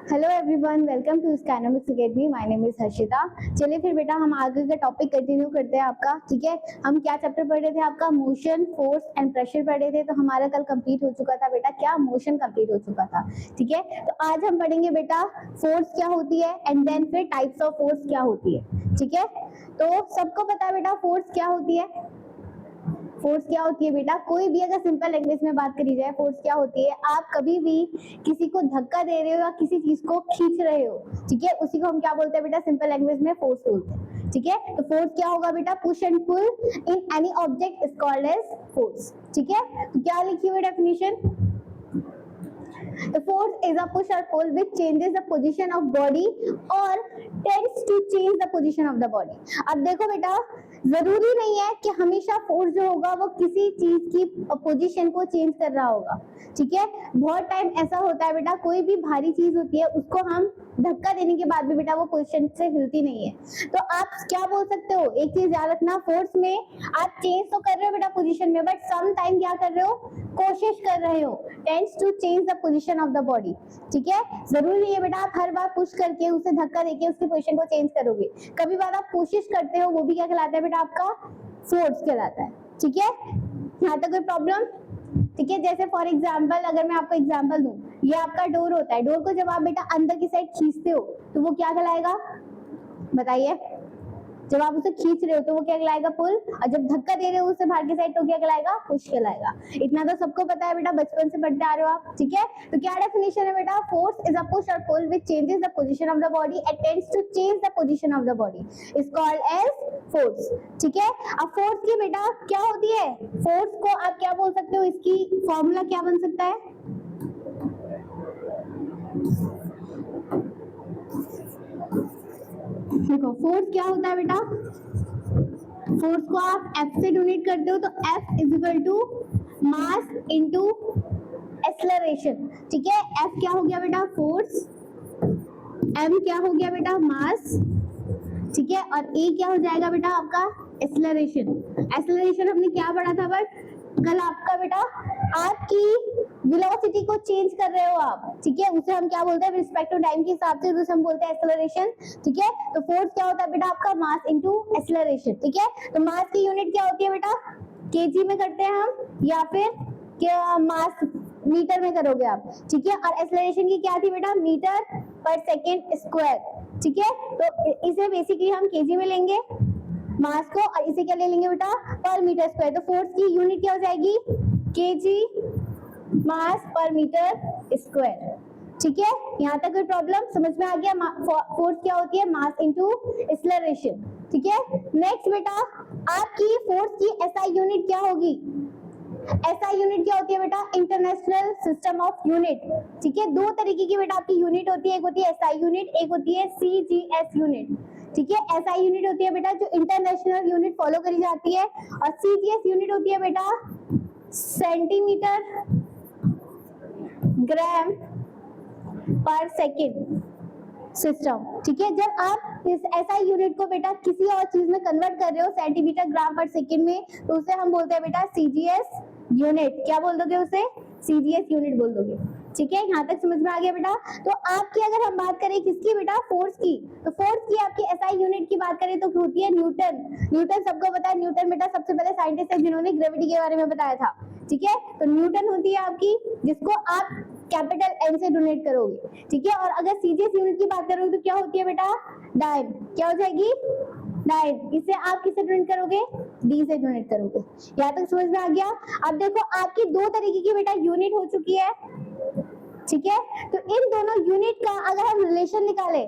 Hello everyone, welcome to Skynomics academy. My name is Harshita. चलिए फिर बेटा हम आगे का टॉपिक कंटिन्यू करते हैं आपका। ठीक है, हम क्या चैप्टर पढ़ रहे थे? आपका मोशन, फोर्स एंड प्रेशर पढ़ रहे थे। तो हमारा कल कंप्लीट हो चुका था बेटा, क्या मोशन कंप्लीट हो चुका था। ठीक है, तो आज हम पढ़ेंगे बेटा फोर्स क्या होती है एंड देन फिर टाइप्स ऑफ फोर्स क्या होती है। ठीक है, तो सबको पता है बेटा फोर्स क्या होती है। फोर्स क्या होती है बेटा? कोई भी अगर सिंपल लैंग्वेज में बात करी जाए, फोर्स क्या होती है? आप कभी भी किसी को धक्का दे रहे हो या किसी चीज को खींच रहे हो, ठीक है, उसी को हम क्या बोलते हैं बेटा? सिंपल लैंग्वेज में फोर्स बोलते हैं। ठीक है, तो फोर्स क्या होगा बेटा? Push and pull in any object is called as force. ठीक है, तो क्या लिखी हुई definition? The force is a push or pull which changes the position of body or tends to change the position of the body. अब देखो बेटा, जरूरी नहीं है कि हमेशा फोर्स जो होगा वो किसी चीज की पोजीशन को चेंज कर रहा होगा। ठीक है, बहुत टाइम ऐसा होता है बेटा, कोई भी भारी चीज होती है उसको हम धक्का देने के बाद भी बेटा वो पोजीशन से हिलती नहीं है। तो आप क्या बोल सकते हो? एक चीज याद रखना, फोर्स में आप चेंज तो कर रहे हो बेटा पोजीशन में, बट सम टाइम क्या कर रहे हो? कोशिश कर रहे हो, tends to change the position of the body. ठीक है, जरूरी नहीं है बेटा आप हर बार पुश करके उसे धक्का देके उसकी पोजीशन को चेंज करोगे। कभी बार आप कोशिश करते हो, वो भी क्या कहलाता है बेटा? आपका फोर्स कहलाता है। ठीक है, यहाँ तक कोई प्रॉब्लम? ठीक है, जैसे फॉर एग्जाम्पल अगर मैं आपको एग्जाम्पल दूं, ये आपका डोर होता है। डोर को जब आप बेटा अंदर की साइड खींचते हो तो वो क्या कहलाएगा? बताइए। जब आप उसे खींच रहे हो तो वो क्या कहलाएगा? पुल। और जब धक्का दे रहे हो उसे बाहर की साइड तो क्या कहलाएगा? पुश कहलाएगा। इतना तो सबको पता है बेटा, बचपन से पढ़ते आ रहे हो आप। ठीक है, तो क्या डेफिनेशन है बेटा? फोर्स इज अ पुश और pull which changes the position of the body and tends to change the position of the body is called as force. ठीक है, अब फोर्स की बेटा क्या होती है? फोर्स को आप क्या बोल सकते हो? इसकी फॉर्मूला क्या बन सकता है? देखो फोर्स क्या होता है बेटा? फोर्स को आप F से डोनेट करते हो तो F is equal to mass into acceleration. ठीक है, F क्या हो गया बेटा? फोर्स। M क्या हो गया बेटा? मास। ठीक है, और A क्या हो जाएगा बेटा? आपका एक्सेलरेशन। एक्सेलरेशन हमने क्या पढ़ा था बट कल आपका बेटा? आपकी वेलोसिटी को चेंज कर रहे हो आप। ठीक है, उसे हम क्या बोलते हैं? रिस्पेक्ट टू टाइम के हिसाब से उसे हम बोलते हैं एक्सेलरेशन। ठीक है, तो फोर्स क्या होता है बेटा? आपका मास इनटू एक्सेलरेशन। ठीक है, तो मास की यूनिट क्या होती है बेटा? केजी में करते हैं हम, या फिर क्या मास मीटर में करोगे आप। ठीक है, और एक्सेलरेशन की क्या थी बेटा? मीटर पर सेकेंड स्क्वायर। ठीक है, तो इसे बेसिकली हम केजी में लेंगे मास को, और इसे क्या ले लेंगे बेटा? पर मीटर स्क्वायर। तो फोर्स की यूनिट क्या हो जाएगी? केजी मास पर मीटर स्क्वायर। ठीक है, यहाँ तक कोई प्रॉब्लम? समझ में आ गया? फोर्स क्या होती है? मास इनटू एक्सेलरेशन। ठीक है, नेक्स्ट बेटा आपकी फोर्स की एसआई यूनिट क्या होगी? एसआई यूनिट क्या होती है बेटा? International system of unit. ठीक है, दो तरीके की बेटा आपकी यूनिट होती है, एक होती है एसआई यूनिट, एक होती है सीजीएस यूनिट। ठीक है, एसआई यूनिट होती है बेटा जो इंटरनेशनल यूनिट फॉलो करी जाती है, और सीजीएस यूनिट होती है बेटा सेंटीमीटर ग्राम पर सेकेंड सिस्टम। ठीक है, जब आप इस एसआई यूनिट को बेटा किसी और चीज में कन्वर्ट कर रहे हो सेंटीमीटर ग्राम पर सेकेंड में, तो उसे हम बोलते हैं बेटा सीजीएस यूनिट। क्या बोल दोगे उसे? सीजीएस यूनिट बोल दोगे। ठीक है, यहाँ तक समझ में आ गया बेटा? तो आपकी अगर हम बात करें किसकी बेटा? फोर्स की, तो फोर्स की आपकी एसआई यूनिट की बात करें तो होती है न्यूटन। न्यूटन सबको पता है, न्यूटन बेटा सबसे पहले साइंटिस्ट है जिन्होंने ग्रेविटी के बारे में बताया था। ठीक है, तो न्यूटन होती है आपकी, जिसको आप कैपिटल एन से डोनेट करोगे। ठीक है, और अगर सीजीएस यूनिट की बात करोगे तो क्या होती है बेटा? डाइन। क्या हो जाएगी? डाइन। इसे आप किससे डोनेट करोगे? डी से डोनेट करोगे। यहाँ तक समझ में आ गया? अब देखो आपकी दो तरीके की बेटा यूनिट हो चुकी है। ठीक है, तो इन दोनों यूनिट का अगर हम रिलेशन निकालें,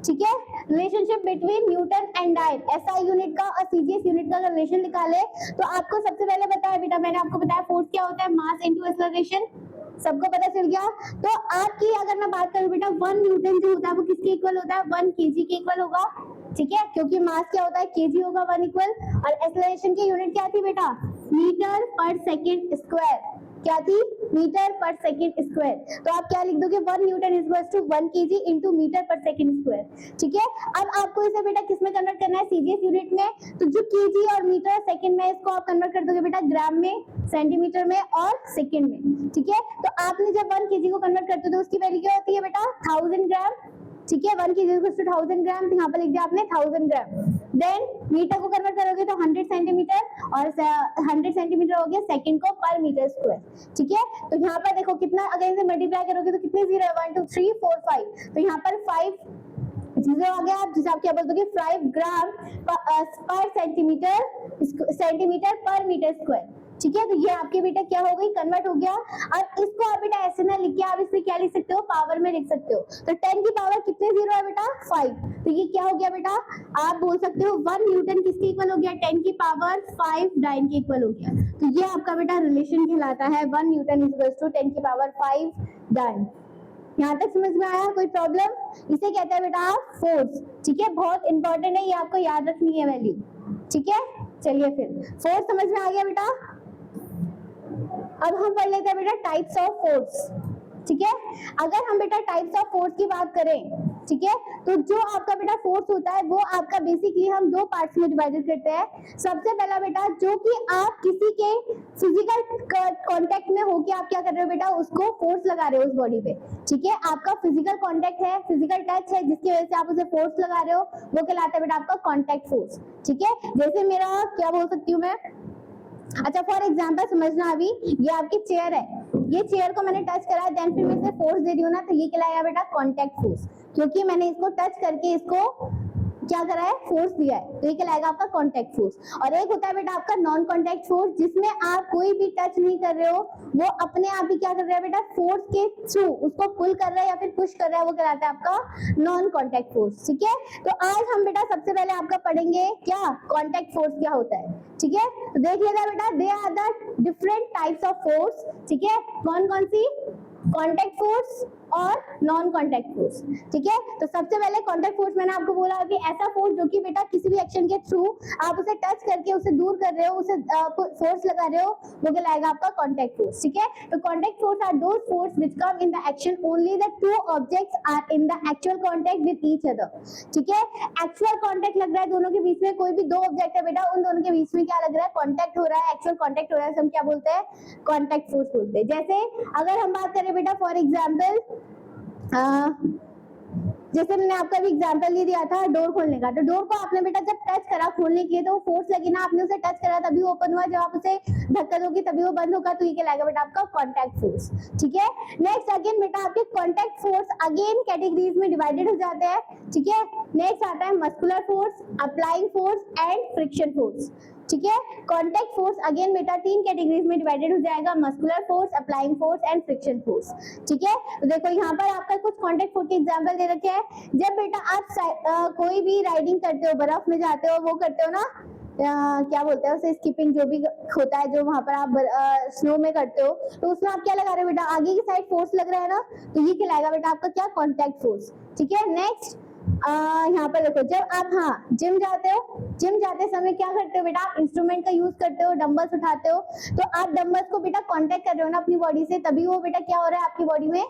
ठीक है, relationship between newton and dyne, SI unit का और सीजीएस यूनिट का रिलेशन निकाले तो आपको सबसे पहले पता है बेटा, मैंने आपको बताया फोर्स क्या होता है? मास इनटू एक्सेलरेशन। सबको पता चल गया? तो आपकी अगर मैं बात करूं बेटा, 1 न्यूटन जो होता है वो किसके इक्वल होता है? 1 केजी के इक्वल होगा। ठीक है, क्योंकि मास क्या होता है? केजी होगा 1 इक्वल, और एक्सेलरेशन की यूनिट क्या थी बेटा? मीटर पर सेकेंड स्क्वायर। क्या थी? मीटर पर सेकंड स्क्वायर। तो आप क्या लिख दोगे 1 newton equals to 1 KG into metre पर सेकंड स्क्वायर। ठीक है, अब आपको इसे बेटा किस में कन्वर्ट करना है, सीजीएस यूनिट में। तो जो केजी और मीटर सेकंड में, इसको आप कन्वर्ट कर दोगे बेटा ग्राम में, सेंटीमीटर में और सेकंड में। ठीक है, तो आपने जब 1 केजी को कन्वर्ट करते हो तो उसकी वैल्यू क्या होती है बेटा 1000 ग्राम। ठीक है, 1 केजी इक्वल्स टू 1000 ग्राम, तो यहाँ पर लिख दिया आपने 1000 ग्राम। देन मीटर को कन्वर्ट करोगे तो 100 सेंटीमीटर, और 100 सेंटीमीटर हो गया सेकंड को पर मीटर स्क्वायर। ठीक है, तो यहाँ पर देखो कितना, अगर इसे मल्टीप्लाई करोगे तो कितने जीरो है, 1 2 3 4 5, तो यहाँ पर 5 जीरो आ गया। आप जिसे आप क्या बोलोगे 5 ग्राम पर सेंटीमीटर पर मीटर स्क्वायर। ठीक है, तो ये आपके बेटा क्या हो गई, कन्वर्ट हो गया। अब इसको आप बेटा ऐसे ना लिख के आप इसे क्या लिख सकते हो, पावर में लिख सकते हो। तो 10 की पावर कितने जीरो है बेटा 5, तो ये क्या हो गया बेटा, आप बोल सकते हो 1 न्यूटन किसके इक्वल हो गया, 10 की पावर 5 डाइन के इक्वल हो गया। तो ये आपका बेटा रिलेशन कहलाता है 1 न्यूटन इक्वल टू 10 की पावर 5 डाइन। यहाँ तक समझ में आया, कोई प्रॉब्लम? इसे कहते हैं बेटा फोर्स। ठीक है, बहुत इंपॉर्टेंट है, ये आपको याद रखनी है वैल्यू। ठीक है, चलिए फिर फोर्स समझ में आ गया बेटा। अब हम पढ़ लेते हैं बेटा टाइप्स ऑफ फोर्स। ठीक है, अगर हम बेटा टाइप्स ऑफ फोर्स की बात करें, ठीक है, तो जो आपका बेटा फोर्स होता है वो आपका बेसिकली हम दो पार्ट्स में डिवाइडेड करते हैं। सबसे पहला बेटा जो कि आप किसी के फिजिकल कांटेक्ट में होके आप क्या कर रहे हो बेटा, उसको फोर्स लगा रहे हो उस बॉडी पे। ठीक है, आपका फिजिकल कांटेक्ट है, फिजिकल टच है, जिसकी वजह से आप उसे फोर्स लगा रहे हो, वो कहलाता है बेटा आपका कांटेक्ट फोर्स। ठीक है, जैसे मेरा क्या बोल सकती हूँ मैं, अच्छा फॉर एग्जांपल समझना, अभी ये आपकी चेयर है, ये चेयर को मैंने टच करा, देन फिर मैं इसे फोर्स दे रही हूँ ना, तो ये कहलाएगा बेटा कांटेक्ट फोर्स, क्योंकि मैंने इसको टच करके इसको क्या करा है, फोर्स दिया है, तो ये कहलाएगा आपका कांटेक्ट फोर्स। और एक होता है बेटा आपका नॉन कांटेक्ट फोर्स, जिसमें आप कोई भी टच नहीं कर रहे हो, वो अपने आप ही क्या कर रहा है बेटा, फोर्स के थ्रू उसको पुल कर रहा है या फिर पुश कर रहा है, वो कहलाता है आपका नॉन कांटेक्ट फोर्स। ठीक है, तो आज हम बेटा सबसे पहले आपका पढ़ेंगे क्या, कांटेक्ट फोर्स क्या होता है। ठीक है, तो देख लेगा बेटा, they are the different types of force. ठीक है, कौन कौन सी, कांटेक्ट फोर्स और नॉन कांटेक्ट फोर्स। ठीक है, तो सबसे पहले कांटेक्ट फोर्स मैंने आपको बोला कि ऐसा फोर्स जो कि बेटा किसी भी एक्शन के थ्रू आप उसे टच करके उसे दूर कर रहे हो, उसे फोर्स लगा रहे हो, वो कहलाएगा आपका कांटेक्ट फोर्स। ठीक है, तो contact force are those force which come in the action only the two objects are in the actual contact with each other. ठीक है, एक्चुअल कांटेक्ट लग रहा है दोनों के बीच में, कोई भी दो ऑब्जेक्ट है बेटा, उन दोनों के बीच में क्या लग रहा है, कांटेक्ट हो रहा है, एक्चुअल कांटेक्ट हो रहा है, हम क्या बोलते हैं, कांटेक्ट फोर्स बोलते हैं। जैसे अगर हम बात करें बेटा फॉर एग्जांपल, जैसे मैंने आपका भी एग्जांपल ये दिया था डोर खोलने का, तो डोर को आपने बेटा जब टच करा खोलने के लिए, तो फोर्स लगी ना, आपने उसे टच करा तभी वो ओपन हुआ, जब आप उसे धक्का दोगे तभी वो बंद होगा, तो ये कहलाएगा बेटा आपका कांटेक्ट फोर्स। ठीक है, नेक्स्ट अगेन बेटा आपके कांटेक्ट फोर्स अगेन कैटेगरीज में डिवाइडेड हो जाते हैं। ठीक है, नेक्स्ट आता है muscular force, applying force and friction force. ठीक है, कांटेक्ट फोर्स अगेन बेटा तीन कैटेगरीज में डिवाइडेड हो जाएगा, muscular force, applying force and friction force. ठीक है, तो देखो यहाँ पर आपका कुछ कांटेक्ट फोर्स के एग्जांपल दे रखे हैं। जब बेटा आप कोई भी राइडिंग करते हो, बर्फ में जाते हो, वो करते हो ना, क्या बोलते हैं उसे, स्कीपिंग जो भी होता है, जो वहां पर आप स्नो में करते हो, तो उसमें आप क्या लगा रहे हो बेटा, आगे की साइड फोर्स लग रहा है ना, तो ये कहलाएगा बेटा आपका क्या, कांटेक्ट फोर्स। ठीक है, नेक्स्ट यहाँ पर देखो, जब आप जिम जाते हो, जिम जाते समय क्या करते हो बेटा, आप इंस्ट्रूमेंट का यूज करते हो, डंबल्स उठाते हो, तो आप डंबल्स को बेटा कांटेक्ट कर रहे हो ना अपनी बॉडी से, तभी वो बेटा क्या हो रहा है आपकी बॉडी में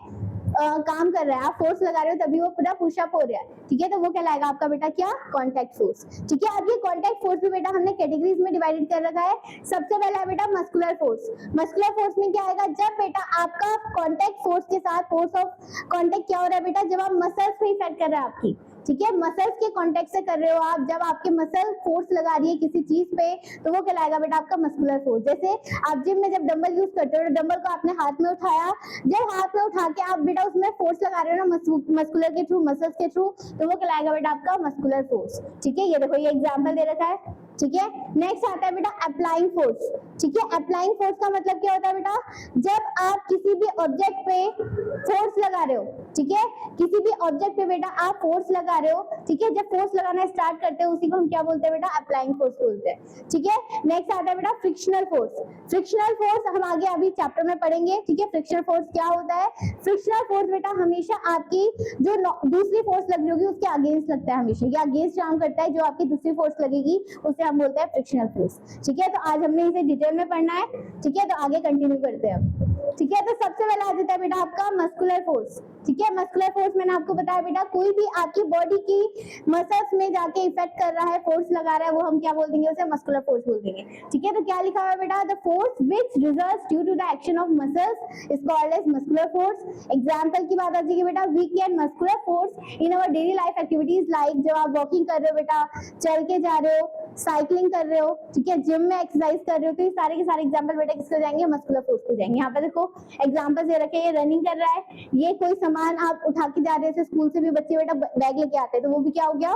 काम कर रहा है, आप फोर्स लगा रहे हो, तभी वो पूरा पुशअप हो रहा है। ठीक है, तो वो कहलाएगा आपका बेटा क्या, कांटेक्ट फोर्स। ठीक है, अब ये कांटेक्ट फोर्स भी बेटा हमने कैटेगरीज में डिवाइडेड कर रखा है। सबसे पहला है बेटा मस्कुलर फोर्स। मस्कुलर फोर्स में क्या आएगा, जब बेटा आपका कांटेक्ट फोर्स के साथ फोर्स ऑफ कांटेक्ट क्या हो रहा है बेटा, जब आप मसल्स पे इफेक्ट कर रहा है आपकी। ठीक है, मसल्स के कांटेक्ट से कर रहे हो आप, जब आपके मसल फोर्स लगा रही है किसी चीज पे, तो वो कहलाएगा बेटा आपका मस्कुलर फोर्स। जैसे आप जिम में जब डंबल यूज करते हो, तो डंबल को आपने हाथ में उठाया, जब हाथ में उठा के आप बेटा उसमें फोर्स लगा रहे हो ना, मस्कुलर के थ्रू, मसल्स के थ्रू, तो वो कहलाएगा बेटा आपका मस्कुलर फोर्स। ठीक है, ये देखो ये एग्जांपल दे रखा है। ठीक है, नेक्स्ट आता है बेटा अप्लाइंग फोर्स। ठीक है, अप्लाइंग फोर्स का मतलब क्या होता है बेटा, जब आप किसी भी ऑब्जेक्ट पे फोर्स लगा रहे हो, ठीक है, किसी भी ऑब्जेक्ट पे बेटा आप फोर्स लगा रहे हो, ठीक है, जब फोर्स लगाना स्टार्ट करते हैं उसी को हम क्या बोलते हैं बेटा, अप्लाइंग फोर्स बोलते हैं। ठीक है, नेक्स्ट आता है बेटा फ्रिक्शनल फोर्स। फ्रिक्शनल फोर्स हम आगे अभी चैप्टर में पढ़ेंगे। ठीक है, फ्रिक्शनल फोर्स क्या होता है, फ्रिक्शनल फोर्स बेटा हमेशा आपकी जो दूसरी फोर्स लग रही होगी उसके अगेंस्ट लगता है, हमेशा ये अगेंस्ट काम करता है, जो आपकी दूसरी फोर्स लगेगी उससे हम बोलते हैं फ्रिक्शनल फोर्स। ठीक है, तो आज हमने इसे डिटेल में पढ़ना है। ठीक है, तो आगे कंटिन्यू करते हैं अब। ठीक है, तो सबसे पहले आ जाता है बेटा आपका मस्कुलर फोर्स। ठीक है, मस्कुलर फोर्स मैंने आपको बताया बेटा, कोई भी आपकी बॉडी की मसल्स में जाके इफेक्ट कर रहा है, फोर्स लगा रहा है, वो हम क्या बोल देंगे, उसे मस्कुलर फोर्स बोल देंगे। ठीक है, तो क्या लिखा हुआ है बेटा, the force which results due to the action of muscles is called as muscular force. Example की बात आ जाएगी बेटा, we can muscular force in our daily life activities, like जब आप वॉकिंग कर रहे हो बेटा, चल के जा रहे हो, साइकिलिंग कर रहे हो, ठीक है, जिम में एक्सरसाइज कर रहे हो, तो ये सारे के सारे एग्जांपल बेटा किसको जाएंगे, मस्कुलर फोर्स को जाएंगे। यहाँ पे देखो एग्जांपल दे रखे, ये रनिंग कर रहा है, ये कोई सामान आप उठा के जा रहे हैं, स्कूल से भी बच्चे बेटा बैग लेके आते हैं, तो वो भी क्या हो गया,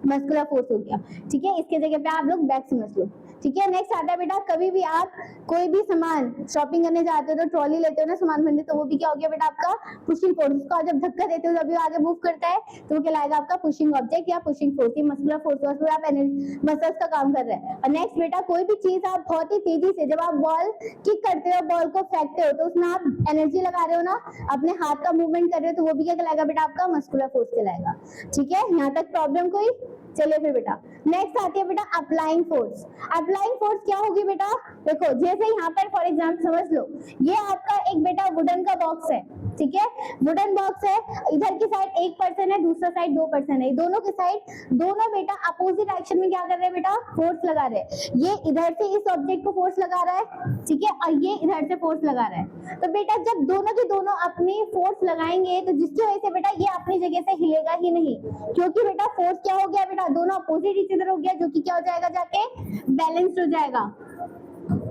मस्कुलर फोर्स हो गया। ठीक है, इसके जगह पे आप लोग बैग समझ लो। ठीक है, नेक्स्ट आता है बेटा, कभी भी आप कोई भी सामान शॉपिंग करने जाते हो तो ट्रॉली लेते हो ना सामान भरने, तो वो भी क्या हो गया बेटा आपका पुशिंग फोर्स। उसको जब धक्का देते हो जब आगे मूव करता है तो वो कहलाएगा आपका पुशिंग ऑब्जेक्ट या पुशिंग फोर्स। ये मस्कुलर फोर्स और आप एनर्जी मसल्स का काम कर रहे हैं। और नेक्स्ट बेटा, कोई भी चीज आप बहुत ही तेजी से जब आप बॉल किक करते हो, बॉल को फेंकते हो, तो उसमें आप एनर्जी लगा रहे हो ना, अपने हाथ का मूवमेंट कर रहे हो, तो वो भी क्या कहलाएगा बेटा आपका मस्कुलर फोर्स कहलाएगा। ठीक है, यहाँ तक प्रॉब्लम कोई? चलिए फिर बेटा नेक्स्ट आती है बेटा अप्लाइंग फोर्स। अप्लाइंग फोर्स क्या होगी बेटा, देखो जैसे यहाँ पर फॉर एग्जाम्पल समझ लो, ये आपका एक बेटा वुडन का बॉक्स है। ठीक है, वुडन बॉक्स है, इधर की साइड एक पर्सन है, दूसरा साइड दो पर्सन है, दोनों के साइड दोनों बेटा अपोजिट एक्शन में क्या कर रहे हैं बेटा, फोर्स लगा रहे हैं। ये इधर से इस ऑब्जेक्ट को फोर्स लगा रहा है, ठीक है, और ये इधर से फोर्स लगा रहा है। तो बेटा जब दोनों के दोनों अपनी फोर्स लगाएंगे तो जिसकी वजह से बेटा ये अपनी जगह से हिलेगा ही नहीं, क्योंकि बेटा फोर्स क्या हो गया बेटा, दोनों अपोजिट इच अदर हो गया, जो कि क्या हो जाएगा, जाके बैलेंस्ड हो जाएगा,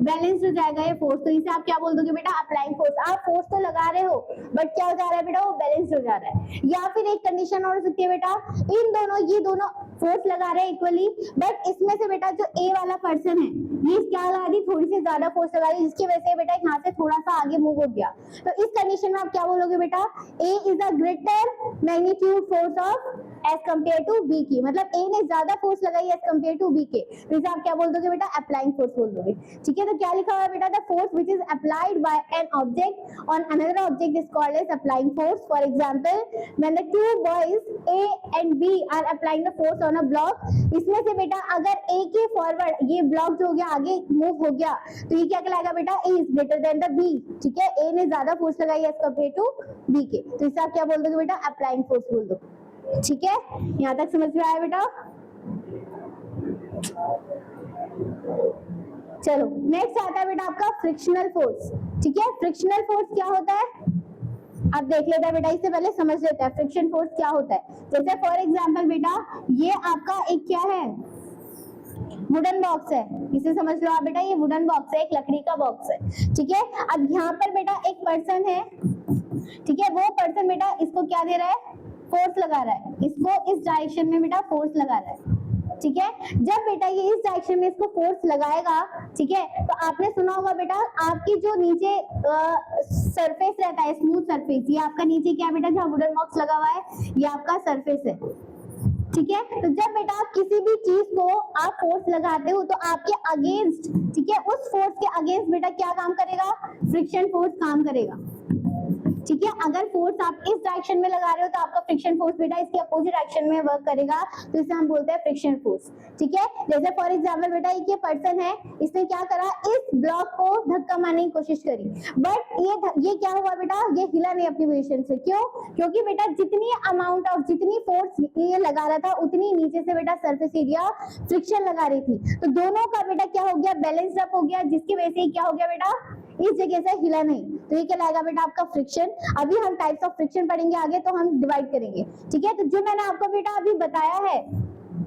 बैलेंस हो जाएगा ये फोर्स। तो इसे आप क्या बोल दोगे बेटा, अप्लाइंग फोर्स। आप फोर्स तो लगा रहे हो बट क्या हो जा रहा है बेटा, वो बैलेंस हो जा रहा है। या फिर एक कंडीशन और हो सकती है बेटा, इन दोनों ये दोनों फोर्स लगा रहे हैं इक्वली, बट इसमें से बेटा जो ए वाला पर्सन है ये क्या लगा दी, थोड़ी सी ज्यादा फोर्स लगा दी, जिसकी वजह से बेटा यहाँ से थोड़ा सा आगे मूव हो गया। तो इस कंडीशन में आप क्या बोलोगे बेटा, a is a greater magnitude force of as compare to b की, मतलब ए ने ज्यादा फोर्स लगाई एज कंपेयर टू बी के, तो इसे आप क्या बोल दोगे बेटा, अप्लाइंग फोर्स बोल दोगे। ठीक है, तो क्या लिखा हुआ है बेटा, the force which is applied by an object on another object is called as applying force. For example when the two boys A and B are applying the force on a block, इसमें से बेटा अगर ए के forward ये block जो हो गया आगे मूव हो गया, तो ये क्या कहलाएगा बेटा, a is greater than the b. ठीक है, ए ने ज्यादा फोर्स लगाई एज कंपेयर टू बी के, तो इसे आप क्या बोल दोगे बेटा, अप्लाइंग फोर्स बोल दो। ठीक है, यहाँ तक समझ में आया बेटा? चलो नेक्स्ट आता है बेटा आपका फ्रिक्शनल फोर्स। ठीक है, फ्रिक्शनल फोर्स क्या होता है आप देख लेते हैं बेटा, इससे पहले समझ लेते हैं फ्रिक्शन फोर्स क्या होता है। जैसे फॉर एग्जांपल बेटा ये आपका एक क्या है, वुडन बॉक्स है, इसे समझ लो आप बेटा, ये वुडन बॉक्स है, एक लकड़ी का बॉक्स है। ठीक है, अब यहाँ पर बेटा एक पर्सन है, ठीक है, वो पर्सन बेटा इसको क्या दे रहा है, फोर्स लगा रहा है, इसको इस डायरेक्शन में बेटा फोर्स लगा रहा है। ठीक है, जब बेटा ये इस डायरेक्शन में इसको फोर्स लगाएगा, ठीक है, तो आपने सुना होगा बेटा आपकी जो नीचे सरफेस रहता है, स्मूथ सरफेस, ये आपका नीचे क्या बेटा, जहाँ वुडन बॉक्स लगा हुआ है ये आपका सरफेस है। ठीक है, तो जब बेटा आप किसी भी चीज को आप फोर्स लगाते हो तो आपके अगेंस्ट, ठीक है, उस फोर्स के अगेंस्ट बेटा क्या काम करेगा, फ्रिक्शन फोर्स काम करेगा। ठीक है, अगर फोर्स आप इस डायरेक्शन में लगा रहे हो तो आपका फ्रिक्शन फोर्स बेटा इसके अपोजिट डायरेक्शन में वर्क करेगा, तो इसे हम बोलते हैं फ्रिक्शन फोर्स। ठीक है, जैसे फॉर एग्जांपल बेटा एक ये पर्सन है, इसने क्या करा, इस ब्लॉक को धक्का मारने की कोशिश करी, बट ये क्या हुआ बेटा, ये हिला नहीं अपनी पोजीशन से। क्यों? क्योंकि बेटा जितनी अमाउंट ऑफ जितनी फोर्स ये लगा रहा था उतनी नीचे से बेटा सरफेस एरिया फ्रिक्शन लगा रही थी, तो दोनों का बेटा क्या हो गया, बैलेंस अप हो गया, जिसकी वजह से क्या हो गया बेटा, इस जगह से हिला नहीं, तो ये कहलाएगा बेटा आपका फ्रिक्शन। अभी हम टाइप्स ऑफ फ्रिक्शन पढ़ेंगे आगे, तो हम डिवाइड करेंगे। ठीक है, तो जो मैंने आपको बेटा अभी बताया है,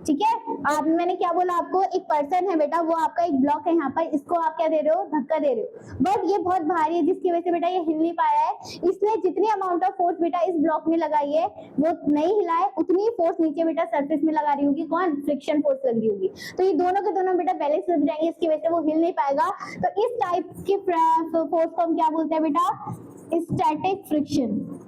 ठीक है, आप मैंने क्या बोला आपको, एक पर्सन है बेटा, वो आपका एक ब्लॉक है यहाँ पर, इसको आप क्या दे रहे हो, धक्का दे रहे हो, बट ये बहुत भारी है जिसकी वजह से बेटा ये हिल नहीं पाया है, इसलिए जितनी अमाउंट ऑफ फोर्स बेटा इस ब्लॉक में लगाई है वो नहीं हिला है, उतनी फोर्स नीचे बेटा सरफेस में लगा रही होगी, कौन, फ्रिक्शन फोर्स लग रही होगी, तो ये दोनों के दोनों बेटा बैलेंस हो जाएंगे, इसकी वजह से वो हिल नहीं पाएगा। तो इस टाइप की फोर्स को हम क्या बोलते हैं बेटा, स्टैटिक फ्रिक्शन।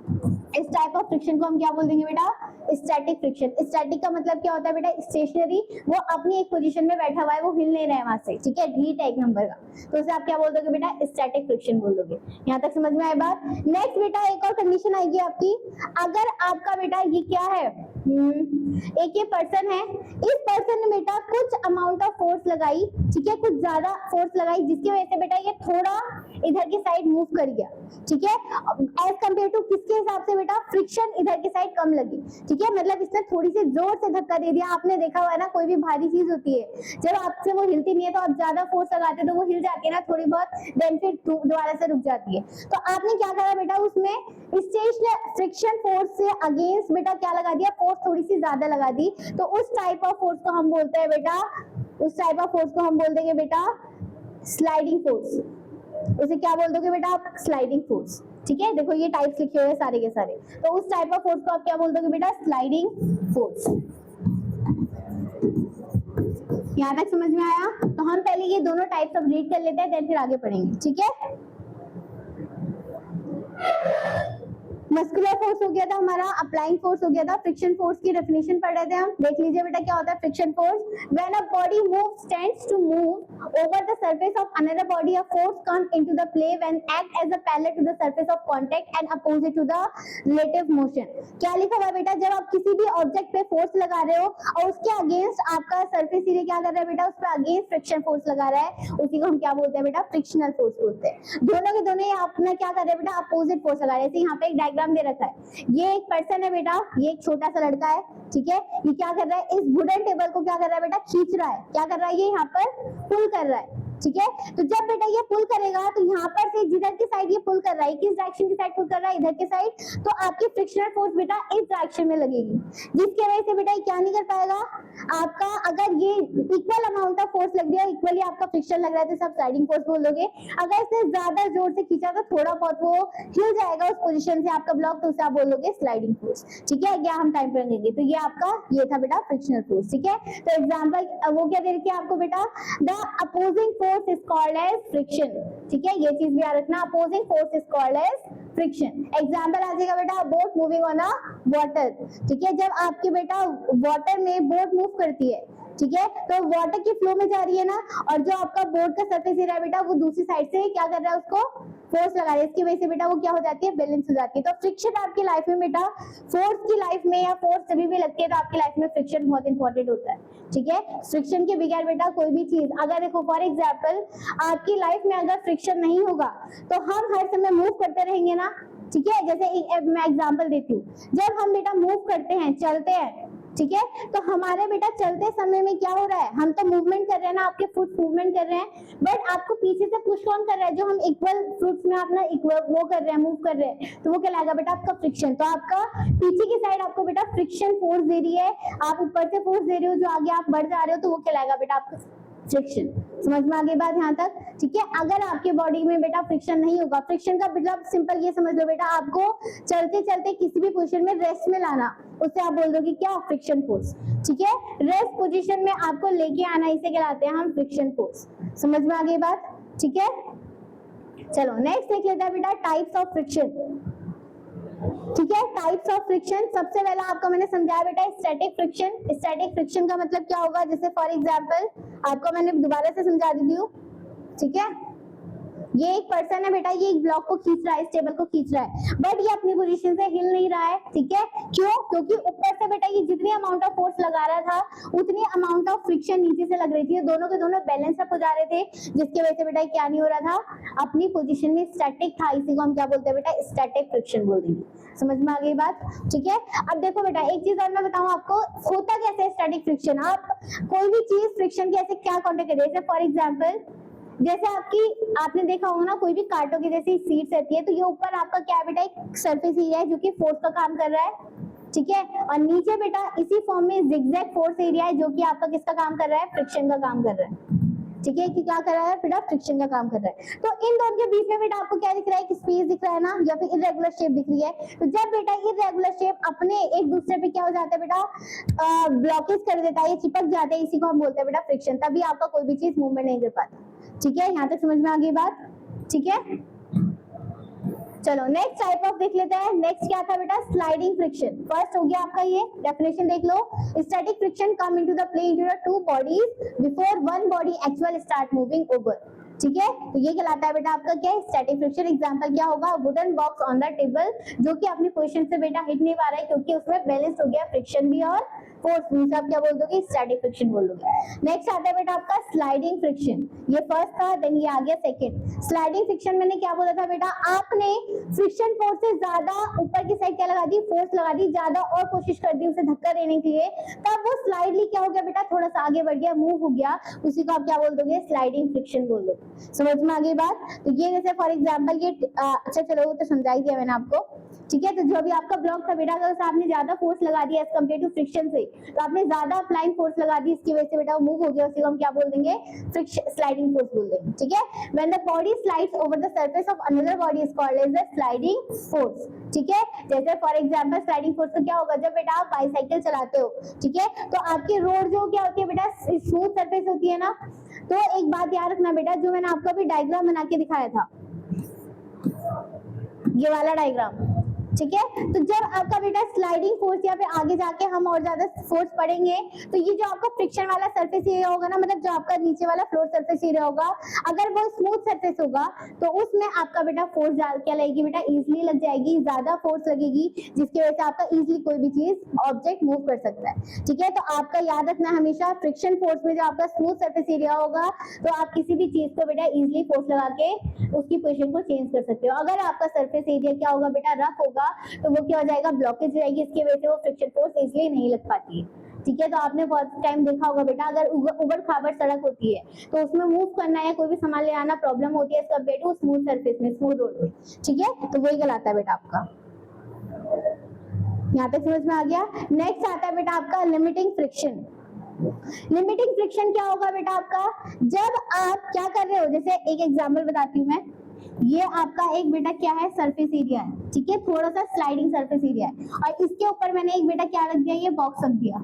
इस टाइप ऑफ फ्रिक्शन को हम क्या बोल देंगे बेटा, स्टैटिक फ्रिक्शन। स्टैटिक का मतलब क्या होता है बेटा, स्टेशनरी, वो अपनी एक पोजीशन में बैठा हुआ है, वो हिल नहीं रहा है वहां से, ठीक है, ढीठ है एक नंबर का, तो उसे आप क्या बोल दोगे बेटा, स्टैटिक फ्रिक्शन बोल दोगे। यहाँ तक समझ में आए बात। नेक्स्ट बेटा एक और कंडीशन आएगी आपकी, अगर आपका बेटा ये क्या है, एक ये पर्सन है, इस पर्सन ने बेटा कुछ अमाउंट ऑफ फोर्स लगाई, ठीक है, कुछ ज्यादा फोर्स लगाई, जिसकी वजह से बेटा ये थोड़ा इधर की साइड मूव कर गया, ठीक है, एज कंपेयर टू किसके हिसाब से बेटा, फ्रिक्शन इधर की साइड कम लगी, ठीक है, मतलब इसने थोड़ी सी जोर से धक्का दे दिया। आपने देखा हुआ है ना, कोई भी भारी चीज होती है, जब आपसे वो हिलती नहीं है तो आप ज्यादा फोर्स लगाते हैं तो वो हिल जाती है ना थोड़ी बहुत, देन फिर दोबारा से रुक जाती है। तो आपने क्या करा बेटा, उसमें स्टेशनरी फ्रिक्शन फोर्स से अगेंस्ट बेटा क्या लगा दिया, फोर्स थोड़ी सी ज्यादा लगा दी, तो उस टाइप ऑफ फोर्स को हम बोलते हैं बेटा, उस टाइप ऑफ फोर्स को हम बोल देंगे बेटा स्लाइडिंग फोर्स। उसे क्या बोल दोगे बेटा आप, स्लाइडिंग फोर्स, ठीक है, देखो ये टाइप्स लिखे हुए हैं सारे के सारे, तो उस टाइप ऑफ फोर्स को आप क्या बोल दोगे बेटा, स्लाइडिंग फोर्स। यहाँ तक समझ में आया। तो हम पहले ये दोनों टाइप्स अब रीड कर लेते हैं, देन फिर आगे पढ़ेंगे, ठीक है। मस्कुलर फोर्स हो गया था हमारा, अप्लाइंग फोर्स हो गया था, फ्रिक्शन फोर्स की डेफिनेशन पढ़ रहे थे हम। देख लीजिए बेटा क्या होता है friction force, when a body moves tends to move over the surface of another body, a force come into the play when act as a parallel to the surface of contact and opposite to the relative motion. क्या लिखा हुआ है बेटा, जब आप किसी भी object पे फोर्स लगा रहे हो और उसके अगेंस्ट आपका सरफेस एरिया क्या कर रहा है बेटा, उस पर अगेंस्ट फ्रिक्शन फोर्स लगा रहा है, उसी को हम क्या बोलते हैं बेटा, फ्रिक्शनल फोर्स बोलते हैं। दोनों के दोनों अपना क्या कर रहे हैं बेटा, अपोजिट फोर्स लगा रहे हैं। यहाँ पे एक डायग्राम दे रखा है, ये एक पर्सन है बेटा, ये एक छोटा सा लड़का है, ठीक है, ये क्या कर रहा है, इस वुडन टेबल को क्या कर रहा है बेटा, खींच रहा है, क्या कर रहा है, ये यहाँ पर पुल कर रहा है, ठीक है। तो जब बेटा ये पुल करेगा तो यहाँ पर से जिधर की साइड ये पुल कर रहा है, किस डायरेक्शन की साइड पुल कर रहा है, इधर की साइड, तो आपकी फ्रिक्शनल फोर्स बेटा इस डायरेक्शन में लगेगी, जिसकी वजह से बेटा ये क्या नहीं कर पाएगा आपका, अगर ये इक्वल अमाउंट ऑफ फोर्स लग रही है, इक्वली आपका फ्रिक्शन लग रहा है, तो सब स्लाइडिंग फोर्स बोल दोगे। अगर इसने ज्यादा जोर से खींचा तो थोड़ा बहुत वो हिल जाएगा उस पोजीशन से आपका ब्लॉक, तो उसे आप बोल दोगे स्लाइडिंग फोर्स, ठीक है। या हम टाइम पर लेंगे, तो ये आपका ये था बेटा फ्रिक्शनल फोर्स, ठीक है। तो एग्जांपल वो क्या दे रखी है आपको बेटा, the opposing force is called as friction, ठीक है, ये चीज भी याद रखना, opposing force is called as friction. Example आ जाएगा बेटा, boat moving on a water, ठीक है, जब आपकी बेटा वाटर में बोट मूव करती है, ठीक है, तो वाटर की फ्लो में जा रही है ना, और जो आपका बोट का सरफेस एरिया बेटा वो दूसरी साइड से क्या कर रहा है, उसको फोर्स लगा रहा है, इसकी वजह से बेटा वो क्या हो जाती है, बैलेंस हो जाती है। तो फ्रिक्शन आपकी लाइफ में बेटा, फोर्स की लाइफ में या फोर्स जब भी लगती है तो आपकी लाइफ में फ्रिक्शन बहुत इंपॉर्टेंट होता है, ठीक है। फ्रिक्शन के बगैर बेटा कोई भी चीज, अगर देखो फॉर एग्जाम्पल आपकी लाइफ में अगर फ्रिक्शन नहीं होगा तो हम हर समय मूव करते रहेंगे ना, ठीक है। जैसे मैं एग्जांपल देती हूँ, जब हम बेटा मूव करते हैं, चलते हैं, ठीक है, तो हमारे बेटा चलते समय में क्या हो रहा है, हम तो मूवमेंट कर रहे हैं ना, आपके फुट मूवमेंट कर रहे हैं, बट आपको पीछे से पुश कौन कर रहा है, जो हम इक्वल फुट्स में अपना इक्वल वो कर रहे हैं, मूव कर रहे हैं, तो वो कहलाएगा बेटा आपका फ्रिक्शन। तो आपका पीछे की साइड आपको बेटा फ्रिक्शन फोर्स दे रही है, आप ऊपर से फोर्स दे रहे हो, जो आगे आप बढ़ जा रहे हो, तो वो कहलाएगा बेटा आपका फ्रिक्शन। समझ में आ गई बात यहाँ तक, ठीक है। अगर आपके बॉडी में बेटा फ्रिक्शन नहीं होगा, फ्रिक्शन का मतलब सिंपल ये समझ लो बेटा, आपको चलते चलते किसी भी पोजीशन में रेस्ट में लाना, उससे आप बोल दोगे क्या, फ्रिक्शन फोर्स, ठीक है। रेस्ट पोजीशन में आपको लेके आना, इसे कहलाते हैं हम फ्रिक्शन फोर्स। समझ में आ गई बात, ठीक है। चलो नेक्स्ट देख लेते हैं बेटा, टाइप्स ऑफ फ्रिक्शन, ठीक है। टाइप्स ऑफ फ्रिक्शन, सबसे पहला आपको मैंने समझाया बेटा स्टैटिक फ्रिक्शन। स्टैटिक फ्रिक्शन का मतलब क्या होगा, जैसे फॉर एग्जांपल आपको मैंने दोबारा से समझा दी हूँ, ठीक है। ये एक पर्सन है बेटा, ये एक ब्लॉक को खींच रहा है, इस टेबल को खींच रहा है, बट ये अपनी पोजीशन से हिल नहीं रहा है, ठीक है। क्यों, क्योंकि ऊपर से बेटा ये जितनी अमाउंट ऑफ फोर्स लगा रहा था उतनी अमाउंट ऑफ फ्रिक्शन नीचे से लग रही थी, दोनों के दोनों बैलेंस अप हो जा रहे थे, जिसकी वजह से बेटा क्या नहीं हो रहा था, अपनी पोजीशन में स्टैटिक था, इसी को हम क्या बोलते हैं बेटा, स्टैटिक फ्रिक्शन बोल देंगे। समझ में आ गई बात, ठीक है। अब देखो बेटा एक चीज और मैं बताऊं आपको, होता कैसे है स्टैटिक फ्रिक्शन, आप कोई भी चीज फ्रिक्शन के ऐसे क्या कॉन्टेक्ट करिए, जैसे फॉर एग्जाम्पल जैसे आपने देखा होगा ना, कोई भी कार्टो की जैसी सीट्स रहती है, तो ये ऊपर आपका क्या बेटा एक सरफेस एरिया है जो कि फोर्स का काम कर रहा है, ठीक है, और नीचे बेटा इसी फॉर्म में जिगजैग फोर्स एरिया है जो कि आपका किसका काम कर रहा है, फ्रिक्शन का काम कर रहा है, ठीक है, कि क्या कर रहा है बेटा, फ्रिक्शन का काम कर रहा है। तो इन दोनों के बीच में बेटा आपको क्या दिख रहा है, कि स्पेस दिख रहा है ना, या फिर इरेगुलर शेप दिख रही है। तो जब बेटा इरेगुलर शेप अपने एक दूसरे पे क्या हो जाता है बेटा, ब्लॉकेज कर देता है, ये चिपक जाते हैं, इसी को हम बोलते हैं बेटा फ्रिक्शन, तभी आपका कोई भी चीज मूवमेंट नहीं कर पाता, ठीक है। यहाँ तक समझ में आ गई बात, ठीक है। चलो नेक्स्ट टाइप ऑफ देख लेते हैं। नेक्स्ट क्या था बेटा, स्लाइडिंग फ्रिक्शन। फर्स्ट हो गया आपका ये डेफिनेशन देख लो, static friction come into the play into the two bodies before one body actual start moving over. ठीक है, तो ये कहलाता है बेटा आपका क्या है, स्टैटिक फ्रिक्शन। एग्जांपल क्या होगा, wooden box on the table, जो कि अपनी पोजीशन से बेटा हिट नहीं पा रहा है क्योंकि उसमें बैलेंस हो गया फ्रिक्शन भी और फोर्स भी। आप क्या बोल दोगे, स्टैटिक फ्रिक्शन बोल दोगे। नेक्स्ट आता है बेटा आपका स्लाइडिंग फ्रिक्शन। ये फर्स्ट था, देन ये आ गया सेकंड। स्लाइडिंग फ्रिक्शन मैंने क्या बोला था बेटा, आपने फ्रिक्शन फोर्स से ज्यादा ऊपर की साइड क्या लगा दी, फोर्स लगा दी ज्यादा और कोशिश कर दी उसे धक्का देने के लिए, तब वो स्लाइडली क्या हो गया बेटा, थोड़ा सा आगे बढ़ गया, मूव हो गया, उसी को आप क्या बोल दोगे, स्लाइडिंग फ्रिक्शन बोल दोगे। समझ में आ गई बात। तो ये जैसे फॉर एग्जांपल ये अच्छा चलो वो तो समझा ही दिया मैंने आपको। ठीक है, तो जो भी आपका ब्लॉक था बेटा, अगर आपने ज्यादा फोर्स लगा दिया एज कंपेयर टू फ्रिक्शन से, तो आपने ज्यादा अप्लाइंग फोर्स लगा दी, इसकी वजह से बेटा वो मूव हो गया, उसी को हम क्या बोल देंगे, फ्रिक्शन स्लाइडिंग फोर्स बोल देंगे। ठीक है, when the body slides over the surface of another body is called as the sliding force. ठीक है, जैसे फॉर एग्जांपल स्लाइडिंग फोर्स तो क्या होगा, जब बेटा आप बाईसाइकिल चलाते हो, ठीक है, तो आपकी रोड जो क्या होती है बेटा, स्मूथ सरफेस होती है ना। तो एक बात याद रखना बेटा, जो मैंने आपको अभी डायग्राम बना के दिखाया था, ये वाला डायग्राम, ठीक है, तो जब आपका बेटा स्लाइडिंग फोर्स या फिर आगे जाके हम और ज्यादा फोर्स पढ़ेंगे, तो ये जो आपका फ्रिक्शन वाला सरफेस एरिया होगा ना, मतलब जो आपका नीचे वाला फ्लोर सरफेस एरिया होगा, अगर वो स्मूथ सरफेस होगा तो उसमें आपका बेटा फोर्स क्या लगेगी बेटा, इजीली लग जाएगी, ज्यादा फोर्स लगेगी, जिसकी वजह से आपका इजीली कोई भी चीज ऑब्जेक्ट मूव कर सकता है। ठीक है, तो आपका याद रखना हमेशा, फ्रिक्शन फोर्स में जो आपका स्मूथ सरफेस एरिया होगा, तो आप किसी भी चीज को बेटा इजीली फोर्स लगा के उसकी पोजीशन को चेंज कर सकते हो। अगर आपका सरफेस एरिया क्या होगा बेटा, रफ होगा, तो वो क्या हो जाएगा, ब्लॉकेज हो जाएगी, इसकी वजह से वो फ्रिक्शन फोर्स इजीली नहीं लग पाती है। ठीक है, तो आपने बहुत टाइम देखा होगा बेटा, अगर उबड़ खाबड़ सड़क होती है तो उसमें मूव करना या कोई भी सामान ले आना प्रॉब्लम होती है कंपेयर टू स्मूथ सरफेस में, स्मूथ रोड में। ठीक है, तो वही कहलाता है बेटा आपका। यहाँ तक समझ में आ गया। नेक्स्ट आता है बेटा आपका लिमिटिंग फ्रिक्शन। लिमिटिंग फ्रिक्शन क्या होगा बेटा आपका, जब आप क्या कर रहे हो, जैसे एक एग्जांपल बताती हूँ मैं, ये आपका एक बेटा क्या है, सरफेस एरिया है, ठीक है, थोड़ा सा स्लाइडिंग सरफेस एरिया है, और इसके ऊपर मैंने एक बेटा क्या रख दिया, ये बॉक्स रख दिया,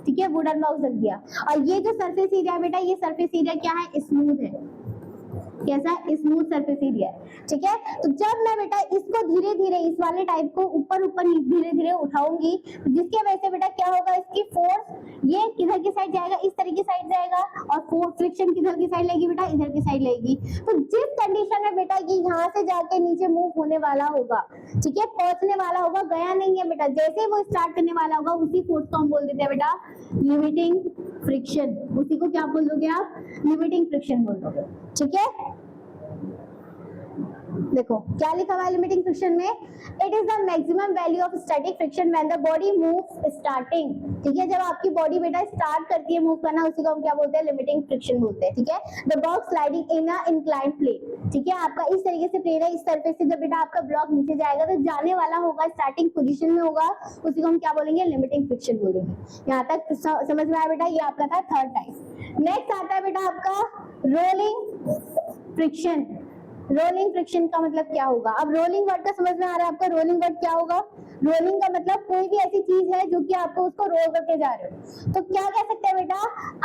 ठीक है, वुडन बॉक्स रख दिया, और ये जो सरफेस एरिया है बेटा, ये सरफेस एरिया क्या है, स्मूथ है, कैसा, स्मूथ सरफेस एरिया है। ठीक है, तो जब मैं बेटा इसको धीरे धीरे इस वाले टाइप को ऊपर ऊपर धीरे धीरे उठाऊंगी, तो जिसके वजह से बेटा क्या होगा, इसकी फोर्स ये किधर की साइड जाएगा, इस तरह की साइड जाएगा, और फोर्स फ्रिक्शन किधर की साइड लगेगी बेटा, इधर की साइड लगेगी। तो जिस कंडीशन में बेटा ये यहाँ से जाके नीचे मूव होने वाला होगा, ठीक है, पहुंचने वाला होगा, गया नहीं है बेटा, जैसे वो स्टार्ट करने वाला होगा, उसी फोर्स को हम बोल देते हैं बेटा लिमिटिंग फ्रिक्शन। उसी को क्या बोल दोगे आप, लिमिटिंग फ्रिक्शन बोल दोगे। ठीक है, देखो क्या लिखा हुआ है लिमिटिंग फ्रिक्शन में, it is the maximum value of static friction when the body moves starting. ठीक है, जब आपकी बॉडी बेटा स्टार्ट करती है मूव करना, उसी को हम क्या बोलते हैं, लिमिटिंग फ्रिक्शन बोलते हैं। ठीक है, the box sliding in a inclined plane. ठीक है, आपका इस तरीके से प्लेन है, इस सरफेस से जब बेटा आपका ब्लॉक नीचे जाएगा तो जाने वाला होगा, स्टार्टिंग पोजीशन में होगा, उसी को हम क्या बोलेंगे, लिमिटिंग फ्रिक्शन बोलेंगे। यहाँ तक समझ में आया बेटा, ये आपका था थर्ड टाइप। नेक्स्ट आता है बेटा आपका रोलिंग फ्रिक्शन। रोलिंग फ्रिक्शन का मतलब क्या होगा, अब रोलिंग वर्ड का समझ में आ रहा है आपका, रोलिंग वर्ड क्या होगा, रोलिंग का मतलब कोई भी ऐसी चीज है जो कि आपको उसको रोल करके जा रहे हो, तो क्या कह सकते हैं बेटा।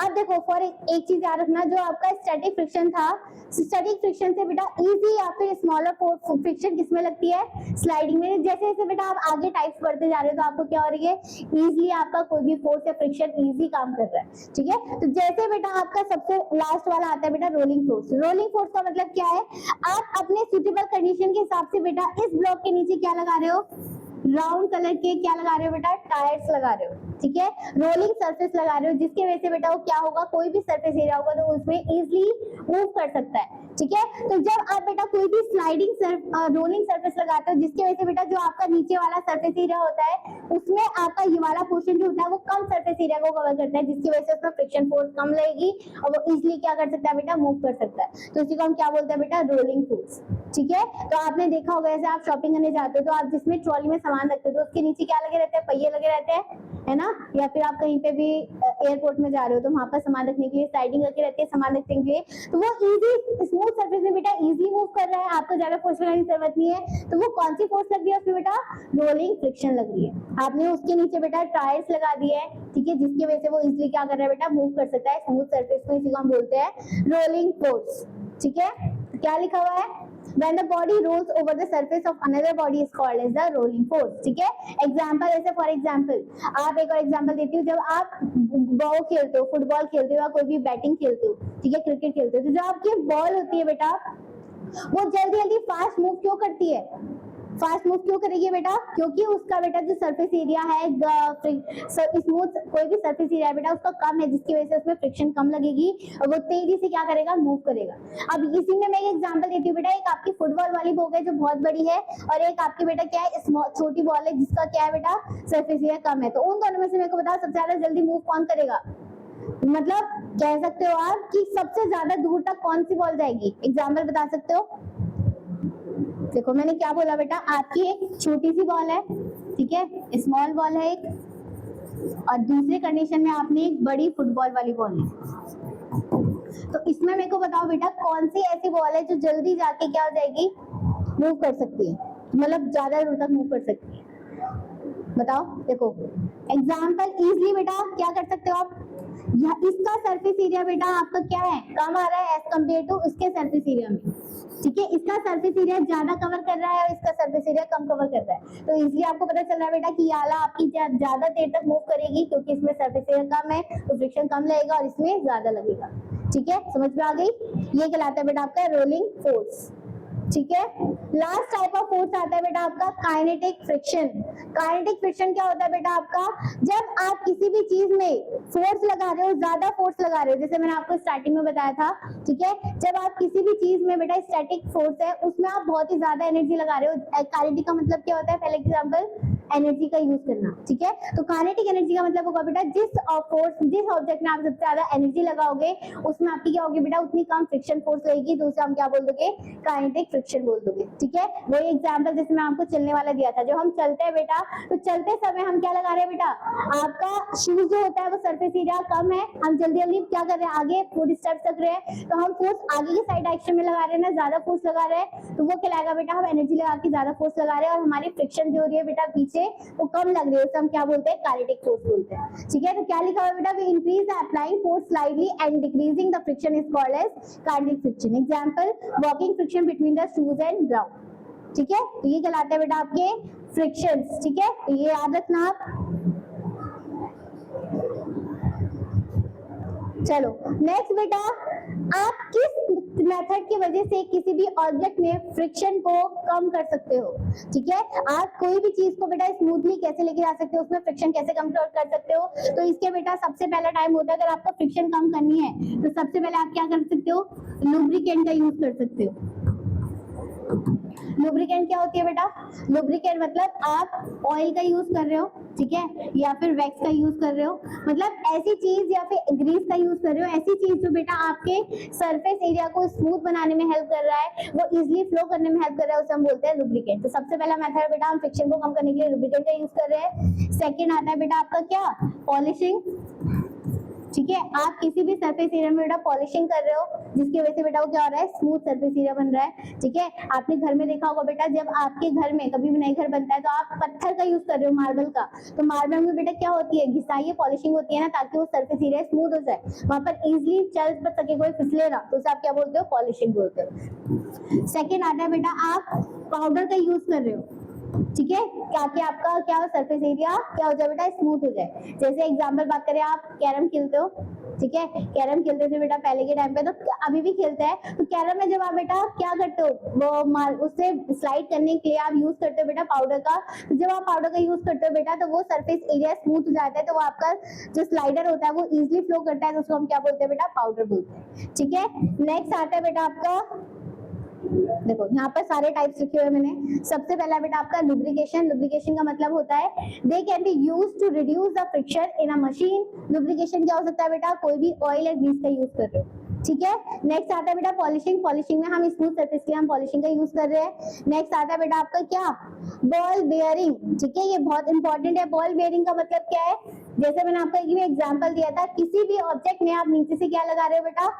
अब देखो फॉर एक चीज याद रखना, जो आपका स्टैटिक फ्रिक्शन था, स्टैटिक फ्रिक्शन से बेटा इजी या फिर स्मॉलर फ्रिक्शन किसमें लगती है, स्लाइडिंग में। जैसे जैसे बेटा आप आगे टाइप्स बढ़ते जा रहे हो, तो आपको क्या हो रही है, इजीली आपका कोई भी फोर्स या फ्रिक्शन इजी काम कर रहा है। ठीक है, तो जैसे बेटा आपका सबसे लास्ट वाला आता है बेटा रोलिंग फोर्स। रोलिंग फोर्स का मतलब क्या है, आप अपने सुटेबल कंडीशन के हिसाब से बेटा इस ब्लॉक के नीचे क्या लगा रहे हो, राउंड कलर के क्या लगा रहे हो बेटा, टायर्स लगा रहे हो। ठीक है, रोलिंग सरफेस लगा रहे हो, जिसके वजह से बेटा वो क्या होगा, कोई भी सरफेस एरिया होगा तो उसमें इजीली मूव कर सकता है। ठीक है, तो जब आप बेटा कोई भी स्लाइडिंग रोलिंग सरफेस लगाते हो, जिसकी वजह से बेटा जो आपका नीचे वाला सरफेस एरिया होता है, उसमें आपका ये वाला पोर्शन जो होता है वो कम सरफेस एरिया को कवर करता है, जिसकी वजह से उसमें फ्रिक्शन फोर्स कम लगेगी और वो इजीली क्या कर सकता है बेटा, मूव कर सकता है। तो इसी को हम क्या बोलते हैं बेटा, रोलिंग फोर्स। ठीक है, तो आपने देखा होगा जैसे आप शॉपिंग करने जाते हो, तो आप जिसमें ट्रॉली में सामान रखते हो, तो उसके नीचे क्या लगे रहते हैं, पहिए लगे रहते हैं, है ना, या फिर आप कहीं पे भी एयरपोर्ट में जा रहे हो तो वहां पर सामान रखने के लिए साइडिंग रखी रहती है, सामान रखने के लिए, तो वो इजी स्मूथ सरफेस में बेटा इजी मूव कर रहा है, आपको ज्यादा फोर्स लगाने की जरूरत नहीं है। तो वो कौन सी फोर्स लग रही है उसमें बेटा, रोलिंग फ्रिक्शन लग रही है। आपने उसके नीचे बेटा टायर्स लगा दिए हैं, ठीक है, जिसकी वजह से वो इजीली क्या कर रहा है बेटा, मूव कर सकता है स्मूथ सरफेस में, इसी को हम बोलते हैं रोलिंग फोर्स। ठीक है, क्या लिखा हुआ है, when the body rolls over the surface of another body is called as the rolling force, ठीक है। एग्जांपल ऐसे, फॉर एग्जांपल आप, एक और एग्जांपल देती हूँ, जब आप बॉल खेलते हो, फुटबॉल खेलते हो या कोई भी बैटिंग खेलते हो, ठीक है, क्रिकेट खेलते हो, तो जो आपकी बॉल होती है बेटा वो जल्दी जल्दी फास्ट मूव क्यों करती है? फास्ट मूव क्यों करेगी बेटा? क्योंकि उसका बेटा जो सरफेस एरिया है, स्मूथ कोई भी सरफेस एरिया है बेटा उसका कम है, जिसकी वजह से उसमें फ्रिक्शन कम लगेगी और वो तेजी से क्या करेगा, मूव करेगा। अब इसी में मैं एक एग्जांपल देती हूँ बेटा, एक आपकी फुटबॉल वाली बॉल है जो बहुत बड़ी है और एक आपकी बेटा क्या है, छोटी बॉल है जिसका क्या है बेटा, सरफेस एरिया कम है। तो उन दोनों में से मेरे को बताओ सबसे ज्यादा जल्दी मूव कौन करेगा? मतलब कह सकते हो आप कि सबसे ज्यादा दूर तक कौन सी बॉल जाएगी? एग्जाम्पल बता सकते हो? देखो मैंने क्या बोला बेटा, आपकी एक छोटी सी बॉल है, ठीक है, स्मॉल बॉल है एक, और दूसरे कंडीशन में आपने एक बड़ी फुटबॉल वाली बॉल है। तो इसमें मेरे को बताओ बेटा कौन सी ऐसी बॉल है जो जल्दी जाके क्या हो जाएगी, मूव कर सकती है, मतलब ज्यादा दूर तक मूव कर सकती है? बताओ। देखो एग्जाम्पल इजली बेटा क्या कर सकते हो आप, इसका सरफेस एरिया बेटा आपका क्या है, कम आ रहा है एज कम्पेयर टू इसके सरफेस एरिया में, ठीक है। इसका सरफेस एरिया ज्यादा कवर कर रहा है और इसका सरफेस एरिया कम कवर कर रहा है। तो इसलिए आपको पता चल रहा है बेटा कि ये आला आपकी ज्यादा देर तक मूव करेगी क्योंकि इसमें सरफेस एरिया कम है तो फ्रिक्शन कम लगेगा और इसमें ज्यादा लगेगा, ठीक है। समझ में आ गई? ये कहलाता है बेटा आपका रोलिंग फोर्स, ठीक है। लास्ट टाइप ऑफ फोर्स आता है बेटा आपका काइनेटिक फ्रिक्शन। काइनेटिक फ्रिक्शन क्या होता है बेटा आपका, जब आप किसी भी चीज में फोर्स लगा रहे हो, ज्यादा फोर्स लगा रहे हो, जैसे मैंने आपको स्टार्टिंग में बताया था, ठीक है, जब आप किसी भी चीज में बेटा स्टैटिक फोर्स है उसमें आप बहुत ही ज्यादा एनर्जी लगा रहे हो। काइनेटिक का मतलब क्या होता है, पहले एग्जांपल एनर्जी का यूज करना, ठीक है। तो काइनेटिक एनर्जी का मतलब होगा बेटा जिस ऑब्जेक्ट में आप सबसे ज्यादा एनर्जी लगाओगे उसमें आपकी क्या होगी बेटा, उतनी कम फ्रिक्शन फोर्स लगेगी, तो उसे हम क्या बोल दोगे, काइनेटिक फ्रिक्शन बोल दोगे, ठीक है। वही एग्जांपल जैसे मैं आपको चलने वाला दिया था, जब हम चलते हैं बेटा तो चलते समय हम क्या लगा रहे हैं बेटा, आपका शूज जो होता है वो सरफेस एरिया कम है, हम जल्दी जल्दी क्या कर रहे हैं, आगे फुट स्टेप्स रख रहे हैं, तो हम फोर्स आगे की साइड डायरेक्शन में लगा रहे हैं ना, ज्यादा फोर्स लगा रहे हैं, तो वो कहलाएगा बेटा हम एनर्जी लगा के ज्यादा फोर्स लगा रहे हैं और हमारी फ्रिक्शन जो हो रही है बेटा पीछे वो कम लग रही है, उसे हम क्या बोलते हैं, काइनेटिक फोर्स बोलते हैं, ठीक है। तो क्या लिखा हुआ है बेटा, we increase the applying force slightly and decreasing the friction is called as kinetic friction. Example walking friction between the shoes and ground, ठीक है। तो ये कहलाते हैं बेटा आपके फ्रिक्शंस, ठीक है, तो ये याद रखना आप। चलो नेक्स्ट बेटा, आप किस मेथड की वजह से किसी भी ऑब्जेक्ट में फ्रिक्शन को कम कर सकते हो, ठीक है। आप कोई भी चीज को बेटा स्मूथली कैसे लेके जा सकते हो, उसमें फ्रिक्शन कैसे कम कर सकते हो, तो इसके बेटा सबसे पहला टाइम होता है, अगर आपको फ्रिक्शन कम करनी है तो सबसे पहले आप क्या कर सकते हो, लुब्रिकेंट का यूज कर सकते हो। लुब्रिकेंट क्या होती है बेटा, लुब्रिकेंट मतलब आप ऑयल का यूज कर रहे हो, ठीक है, या फिर वैक्स का यूज कर रहे हो, मतलब ऐसी चीज या फिर ग्रीस का यूज कर रहे हो, ऐसी चीज जो बेटा आपके सरफेस एरिया को स्मूथ बनाने में हेल्प कर रहा है, वो इजिली फ्लो करने में हेल्प कर रहा है, उसे हम बोलते हैं लुब्रिकेंट। तो सबसे पहला मेथड है बेटा हम फ्रिक्शन को कम करने के लिए लुब्रिकेंट का यूज कर रहे हैं। सेकेंड आता है बेटा आपका क्या, पॉलिशिंग, ठीक है। आप किसी भी सरफेस एरिया में बेटा पॉलिशिंग कर रहे हो जिसकी वजह से बेटा वो क्या हो रहा है, स्मूथ सरफेस एरिया बन रहा है, ठीक है। आपने घर में देखा होगा बेटा, जब आपके घर में कभी भी नए घर बनता है तो आप पत्थर का यूज कर रहे हो, मार्बल का, तो मार्बल में बेटा क्या होती है, घिसाई पॉलिशिंग होती है ना, ताकि वो सरफेस एरिया स्मूथ हो जाए, वहां पर इजिली चल सके, कोई फिसले ना, तो उसे आप क्या बोलते हो, पॉलिशिंग बोलते हो। सेकेंड आता है बेटा आप पाउडर का यूज कर रहे हो, ठीक है, ताकि आपका क्या हो, सरफेस एरिया क्या हो जाए बेटा, स्मूथ हो जाए। जैसे एग्जांपल बात करें, आप कैरम खेलते हो, ठीक है, कैरम खेलते थे बेटा पहले के टाइम पे, तो अभी भी खेलते हैं, तो कैरम में जब आप बेटा क्या करते हो, वो उससे स्लाइड करने के लिए आप यूज करते हो बेटा पाउडर का, तो जब आप पाउडर का यूज करते हो बेटा तो वो सरफेस एरिया स्मूथ हो जाता है, तो वो आपका जो स्लाइडर होता है वो इजिली फ्लो करता है, तो उसको हम क्या बोलते हैं बेटा, पाउडर बोलते हैं, ठीक है। नेक्स्ट आता है बेटा आपका, देखो यहाँ पर सारे टाइप्स लिखे हुए मैंने। सबसे पहला बेटा आपका लुब्रिकेशन। लुब्रिकेशन का मतलब होता है they can be used to reduce the friction in a machine. Lubrication क्या हो सकता है बेटा, कोई भी ऑयल या ग्रीस का यूज कर रहे हो, ठीक है। नेक्स्ट आता है बेटा पॉलिशिंग। पॉलिशिंग में हम स्मूथ सरफेस के लिए हम पॉलिशिंग का यूज कर रहे हैं। नेक्स्ट आता है बेटा आपका क्या, बॉल बेयरिंग, ठीक है, ये बहुत इंपॉर्टेंट है। बॉल बेयरिंग का मतलब क्या है, जैसे मैंने आपको एक एग्जांपल दिया था, किसी भी ऑब्जेक्ट में आप नीचे से क्या लगा रहे हो बेटा,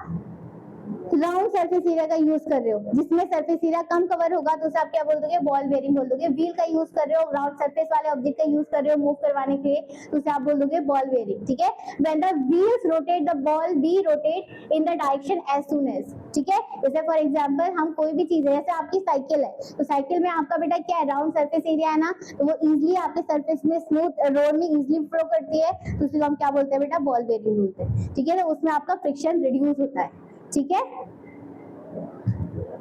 राउंड सरफेस एरिया का यूज कर रहे हो, जिसमें सरफेस एरिया कम कवर होगा तो उसे आप क्या बोल दोगे, बॉल बेयरिंग बोल दोगे। व्हील का यूज कर रहे हो, राउंड सरफेस वाले ऑब्जेक्ट का यूज कर रहे हो मूव करवाने के लिए, तो उसे आप बोल दोगे बॉल बेयरिंग, ठीक है। When the wheels rotate the ball be rotate in the direction as soon as, ठीक है। जैसे फॉर एग्जांपल हम कोई भी चीज है, जैसे आपकी साइकिल है, तो साइकिल में आपका बेटा क्या है, राउंड सरफेस एरिया है ना, तो वो इजीली आपके सरफेस में स्मूथ रोड में इजीली फ्लो करती है, तो उसे हम क्या बोलते हैं बेटा, बॉल बेयरिंग बोलते हैं, ठीक है। तो उसमें आपका फ्रिक्शन रिड्यूस होता है, ठीक है।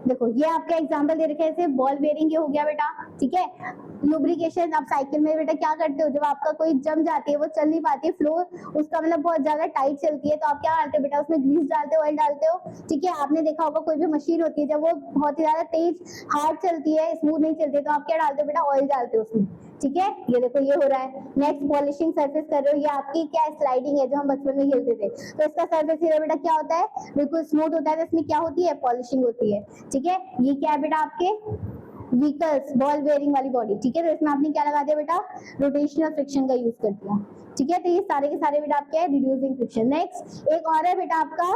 देखो ये आपका एग्जांपल दे रखे हैं, बॉल बेयरिंग ये हो गया बेटा, ठीक है। लुब्रिकेशन, आप साइकिल में बेटा क्या करते हो, जब आपका कोई जम जाती है, वो चल नहीं पाती है, फ्लो उसका मतलब बहुत ज्यादा टाइट चलती है, तो आप क्या डालते हो बेटा, उसमें ग्रीस डालते हो, ऑयल डालते हो, ठीक है। आपने देखा होगा कोई भी मशीन होती है, जब वो बहुत ही ज्यादा तेज हार्ड चलती है, स्मूथ नहीं चलती है, तो आप क्या डालते हो बेटा, ऑयल डालते हो उसमें, ठीक है। ये देखो ये हो रहा है। नेक्स्ट पॉलिशिंग सरफेस कर रहे हो, ये आपकी क्या स्लाइडिंग है, जो हम बचपन में खेलते थे, तो इसका सरफेस एरिया बेटा क्या होता है, बिल्कुल स्मूथ होता है, तो इसमें क्या होती है, पॉलिशिंग होती है, ठीक है। ये क्या है बेटा, आपके व्हीकल्स बॉल बेयरिंग वाली बॉडी, ठीक है। तो इसमें आपने क्या लगा दिया बेटा, रोटेशनल फ्रिक्शन का यूज कर दिया, ठीक है। तो ये सारे के सारे बेटा आपके रिड्यूसिंग फ्रिक्शन। नेक्स्ट एक और है बेटा आपका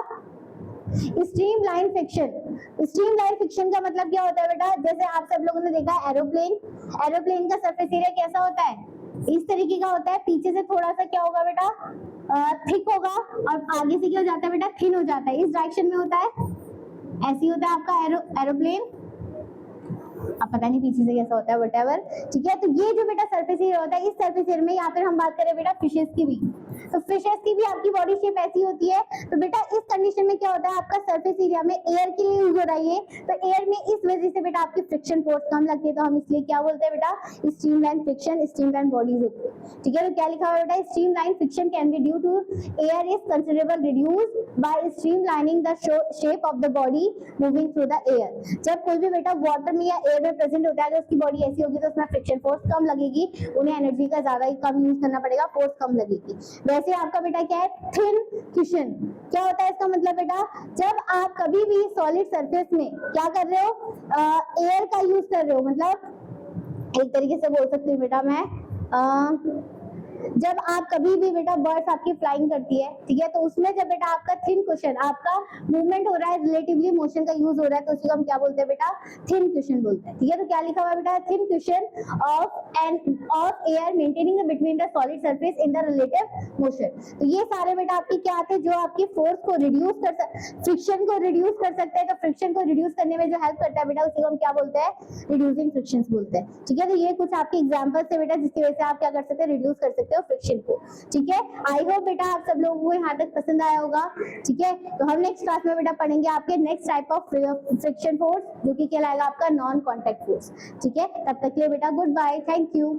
स्ट्रीमलाइन फ्रिक्शन। स्ट्रीमलाइन फ्रिक्शन का मतलब क्या होता है बेटा, जैसे आप सब लोगों ने देखा है एरोप्लेन, एरोप्लेन का सरफेस एरिया कैसा होता है, इस तरीके का होता है, पीछे से थोड़ा सा क्या होगा बेटा, थिक होगा, और आगे से क्या हो जाता है बेटा, थिन हो जाता है, इस डायरेक्शन में होता है, ऐसी होता है आपका एरोप्लेन। अब पता नहीं पीछे से कैसा होता है, व्हाटएवर, ठीक है। तो ये जो बेटा सरफेस एरिया होता है, इस सरफेस एरिया में, या फिर हम बात करें बेटा फिशेस की भी, तो फिशेस की भी आपकी बॉडी शेप ऐसी होती है। तो बेटा इस कंडीशन में क्या होता है, आपका सरफेस एरिया में एयर के लिए यूज हो रहा है, तो एयर में इस वजह से बेटा आपकी फ्रिक्शन फोर्स कम लगती है, तो हम इसलिए क्या बोलते हैं बेटा, स्ट्रीमलाइन फ्रिक्शन, स्ट्रीमलाइन बॉडीज होती है, ठीक है। तो क्या लिखा हुआ है बेटा, streamline friction can be due to air is considerable reduce by streamlining the shape of the body moving through the air. जब कोई भी बेटा वाटर में या एयर में प्रेजेंट होता है, तो उसकी बॉडी ऐसी होगी, तो उसमें फ्रिक्शन फोर्स कम लगेगी, उन्हें एनर्जी का ज्यादा ही कम यूज करना पड़ेगा, फोर्स कम लगेगी। वैसे आपका बेटा क्या है, थिन क्वेश्चन, क्या होता है इसका मतलब बेटा, जब आप कभी भी सॉलिड सरफेस में क्या कर रहे हो, एयर का यूज कर रहे हो, मतलब एक तरीके से बोल सकती हूँ बेटा मैं, जब आप कभी भी बेटा बर्ड्स आपकी फ्लाइंग करती है, ठीक है, तो उसमें जब बेटा आपका थिन क्वेश्चन, आपका मूवमेंट हो रहा है, रिलेटिवली मोशन का यूज हो रहा है, तो उसको हम क्या बोलते हैं बेटा, थिन क्वेश्चन बोलते हैं, ठीक है। तो क्या लिखा हुआ है बेटा, thin question of air maintaining between the solid surface in the relative motion. तो ये सारे बेटा आपके क्या आते हैं, जो आपकी फोर्स को रिड्यूस कर फ्रिक्शन को रिड्यूस कर सकते हैं। तो फ्रिक्शन को रिड्यूस करने में जो हेल्प करता है बेटा, उसी को हम क्या बोलते हैं, रिड्यूसिंग फ्रिक्शंस बोलते हैं, ठीक है। तो ये कुछ आपके एग्जांपल्स है बेटा, जिसकी वजह से आप क्या कर सकते हैं, रिड्यूस कर सकते हो फ्रिक्शन को, ठीक है। आई होप बेटा आप सब लोगों को यहाँ तक पसंद आया होगा, ठीक है। तो हम नेक्स्ट क्लास में बेटा पढ़ेंगे आपके next type of friction force, जो कि कहलाएगा आपका नॉन कॉन्टैक्ट फोर्स, ठीक है। तब तक के लिए बेटा गुड बाय, थैंक यू।